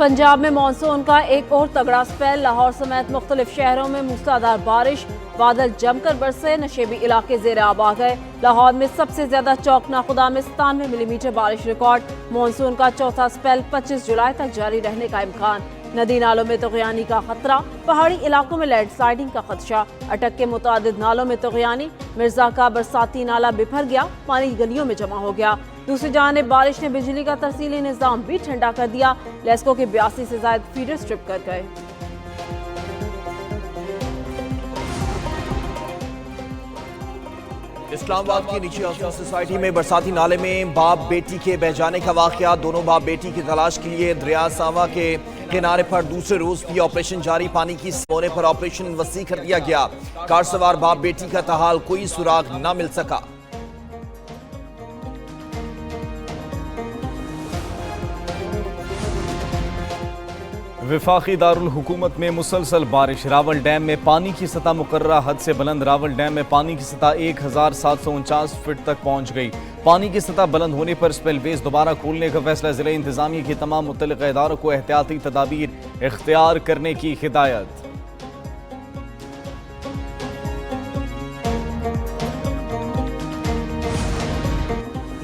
पंजाब में मानसून का एक और तगड़ा स्पेल। लाहौर समेत मुख्तलिफ शहरों में मूसलाधार बारिश, बादल जमकर बरसे, नशेबी इलाके जेर आब आ गए। लाहौर में सबसे ज्यादा चौकनाखुदा में 97 मिलीमीटर बारिश रिकॉर्ड। मानसून का चौथा स्पेल 25 जुलाई तक जारी रहने का इम्कान। नदी नालों में तुग़यानी का खतरा, पहाड़ी इलाकों में लैंडस्लाइडिंग का खदशा। अटक के मुतादिद नालों में तुग़यानी। मिर्जा का बरसाती नाला बिफर गया, पानी गलियों में जमा हो गया। दूसरी जानिब बारिश ने बिजली का तरसीली निज़ाम भी ठंडा कर दिया। लेस्को के 82 से ज्यादा फीडर स्ट्रिप कर गए। इस्लामाबाद की निजी हाउसिंग सोसाइटी में बरसाती नाले में बाप बेटी के बह जाने का वाकया। दोनों बाप बेटी की तलाश के लिए दरिया सावा के किनारे पर दूसरे रोज भी ऑपरेशन जारी। पानी की सोने पर ऑपरेशन वसी कर दिया गया। कार सवार बाप बेटी का ताहाल कोई सुराग न मिल सका। वफाकी दारुल हुकूमत में मुसलसल बारिश। रावल डैम में पानी की सतह मुकर्ररा हद से बुलंद। रावल डैम में पानी की सतह 1749 फीट तक पहुंच गई। पानी की सतह बुलंद होने पर स्पेलवेज दोबारा खोलने का फैसला। जिला इंतजामिया की तमाम मुतल्लिक़ा इदारों को एहतियाती तदाबीर इख्तियार करने की हिदायत।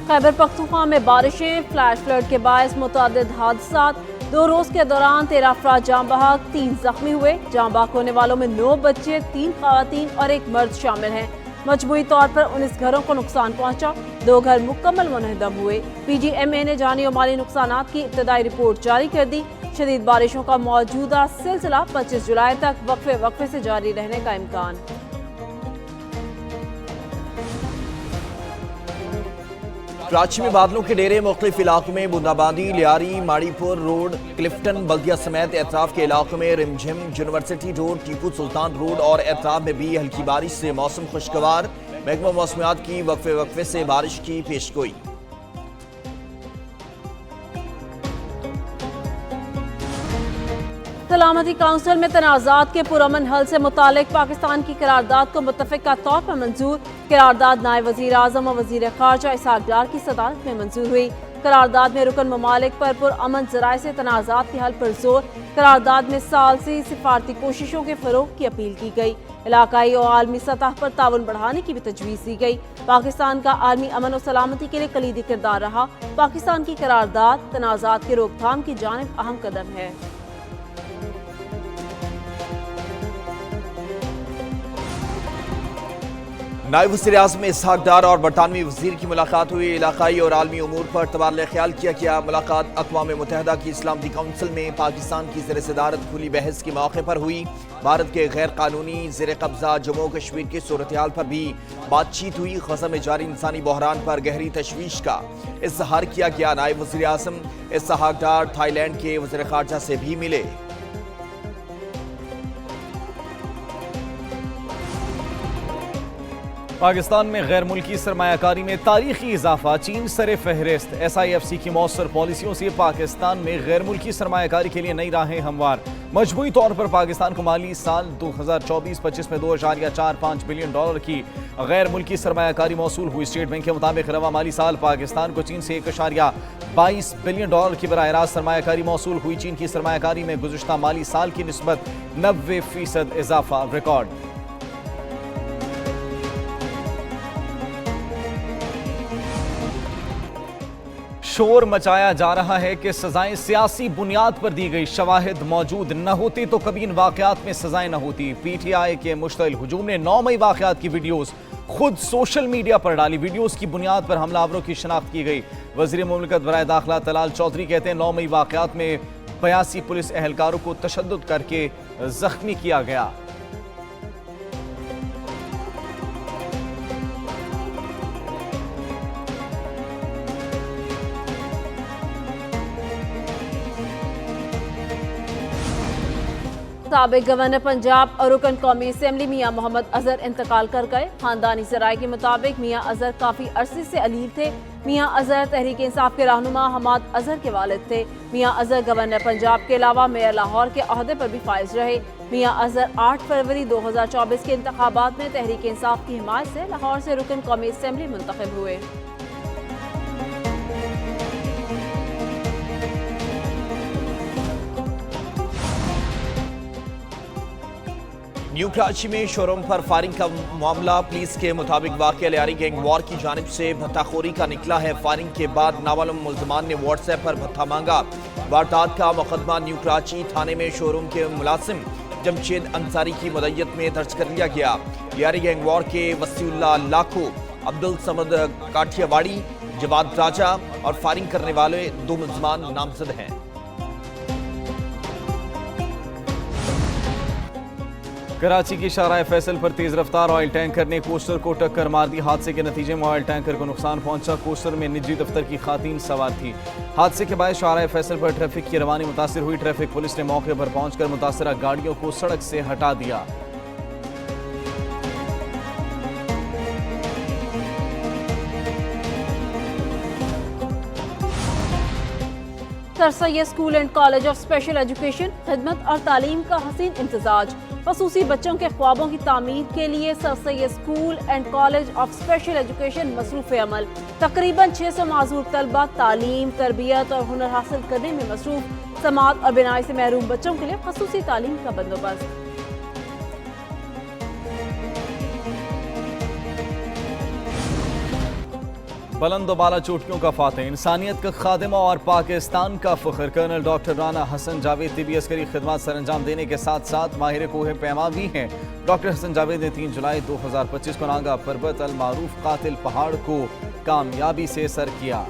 खैबर पख्तूनख्वा में बारिशें, फ्लैश फ्लड के बायस मुतअद्दिद हादसात। 2 रोज के दौरान 13 अफराद जाँ बहक, 3 जख्मी हुए। जाँ बहक होने वालों में 9 बच्चे, 3 खवातीन और 1 मर्द शामिल हैं। मजमूई तौर पर 19 घरों को नुकसान पहुंचा। 2 घर मुकम्मल मुनहदम हुए। PGMA ने जानी और माली नुकसानात की इब्तदाई रिपोर्ट जारी कर दी। शदीद बारिशों का मौजूदा सिलसिला 25 जुलाई तक वक्फे से जारी रहने का इम्कान। कराची में बादलों के डेरे। मुख्तलिफ इलाकों में बूंदाबांदी। लियारी, माड़ीपुर रोड, क्लिफ्टन, बल्दिया समेत एतराफ के इलाकों में रिमझिम। University road, Tipu Sultan road और एतराफ में भी हल्की बारिश से मौसम खुशगवार। महकमा मौसमियात की वक्फे से बारिश की पेशगोई। सलामती काउंसिल में तनाज़ात के पुरअमन हल से मुतालिक पाकिस्तान की करारदाद को मुत्तफ़िक़ा तौर पर मंजूर। करारदाद नायब वज़ीर आज़म और वज़ीर ख़ारजा इसहाक़ डार की सदारत में मंजूर हुई। करारदाद में रुकन ममालिक पर पुरअमन ज़राए से तनाज़ात के हल पर जोर। करारदाद में सालसी सिफारती कोशिशों के फ़रोग़ की अपील की गई। इलाकाई और आलमी सतह पर ताउन बढ़ाने की भी तजवीज़ दी गई। पाकिस्तान का आलमी अमन और सलामती के लिए कलीदी किरदार रहा। पाकिस्तान की करारदाद तनाज़ात के रोकथाम की जानिब अहम कदम है। नायब वज़ीर-ए-आज़म इसहाक़ डार और बरतानवी वज़ीर की मुलाकात हुई। इलाकाई और आलमी उमूर पर तबादला ख्याल किया गया। मुलाकात अक़वाम मुत्तहिदा की इस्लामी काउंसिल में पाकिस्तान की ज़ेर सदारत खुली बहस के मौके पर हुई। भारत के गैर कानूनी ज़ेर कब्ज़ा जम्मू कश्मीर की सूरत हाल पर भी बातचीत हुई। ग़ज़ा में जारी इंसानी बहरान पर गहरी तशवीश का इज़हार किया गया। नायब वज़ीर-ए-आज़म इसहाक़ डार थाईलैंड के वज़ीर ख़ारजा से भी मिले। पाकिस्तान में गैर मुल्की सरमायाकारी में तारीखी इजाफा। चीन सरे फहरिस्त। SIFC की मौसर पॉलिसियों से पाकिस्तान में गैर मुल्की सरमायाकारी के लिए नई राहें हमवार। मजमूई तौर पर पाकिस्तान को माली साल 2024-25 में $2.45 बिलियन की गैर मुल्की सरमायाकारी मौसूल हुई। स्टेट बैंक के मुताबिक रवा माली साल पाकिस्तान को चीन से $1.22 बिलियन की बराह रास्त सरमायाकारी मौसूल हुई। चीन की सरमायाकारी में गुज़श्ता माली साल की निस्बत 90% इजाफा रिकॉर्ड। शोर मचाया जा रहा है कि सजाएं सियासी बुनियाद पर दी गई। शवाहिद मौजूद न होती तो कभी इन वाकयात में सजाएं न होती। PTI के मुश्तइल हुजूम ने 9 मई वाकयात की वीडियोस खुद सोशल मीडिया पर डाली। वीडियोस की बुनियाद पर हमलावरों की शनाख्त की गई। वज़ीर मुमलिकत बराए दाखिला तलाल चौधरी कहते हैं 9 मई वाकयात में 82 पुलिस एहलकारों को तशद्दुद करके जख्मी किया गया। साबिक गवर्नर पंजाब और रुकन कौमी असम्बली मियाँ मोहम्मद अजहर इंतकाल कर गए। खानदानी जराये के मुताबिक मियाँ अजहर काफ़ी अरसे से अलील थे। मियाँ अजहर तहरीक इंसाफ के रहनुमा हमाद अजहर के वालिद थे। मियाँ अजहर गवर्नर पंजाब के अलावा मेयर लाहौर के अहदे पर भी फाइज रहे। मियाँ अजहर 8 फरवरी 2024 के इंतखाबात में तहरीक इंसाफ की हिमायत से लाहौर से रुकन कौमी असम्बली मुंतखब हुए। न्यू कराची में शोरूम पर फायरिंग का मामला। पुलिस के मुताबिक वाकया लियारी गैंग वॉर की जानिब से भत्ताखोरी का निकला है। फायरिंग के बाद नामालूम मुल्ज़मान ने व्हाट्सएप पर भत्ता मांगा। वारदात का मुकदमा न्यू कराची थाने में शोरूम के मुलाजिम जमशेद अंसारी की मदयत में दर्ज कर लिया गया। लियारी गैंग वॉर के वसीउल्लाह लाखो, अब्दुल समद काठियावाड़ी, जवाद राजा और फायरिंग करने वाले 2 मुल्ज़मान नामजद हैं। कराची की शाहराह फैसल पर तेज रफ्तार ऑयल टैंकर ने कोस्टर को टक्कर मार दी। हादसे के नतीजे में ऑयल टैंकर को नुकसान पहुंचा। कोस्टर में निजी दफ्तर की खातून सवार थी। हादसे के बाद शाहराह फैसल पर ट्रैफिक की रवानी मुतासिर हुई। ट्रैफिक पुलिस ने मौके पर पहुंचकर मुतासरा गाड़ियों को सड़क से हटा दिया। सरसैयद school and college of special education खिदमत और तालीम का हसीन इम्तजाज। खसूसी बच्चों के ख्वाबों की तामीर के लिए सरसैयद school and college of special education मसरूफ़ अमल। तकरीबन 600 माजूर तलबा तालीम, तरबियत और हुनर हासिल करने में मसरूफ। समात और बिनाई से महरूम बच्चों के लिए खसूसी तालीम का बंदोबस्त। बुलंद बाला चोटियों का फातेह, इंसानियत का खादिमा और पाकिस्तान का फख्र। कर्नल डॉक्टर राना हसन जावेद तिबी अस्करी खिदमत सर अंजाम देने के साथ साथ माहिर कोहे पैमा भी हैं। डॉक्टर हसन जावेद ने 3 जुलाई 2025 को नागा परबत अल मारूफ कातिल पहाड़ को कामयाबी से सर किया।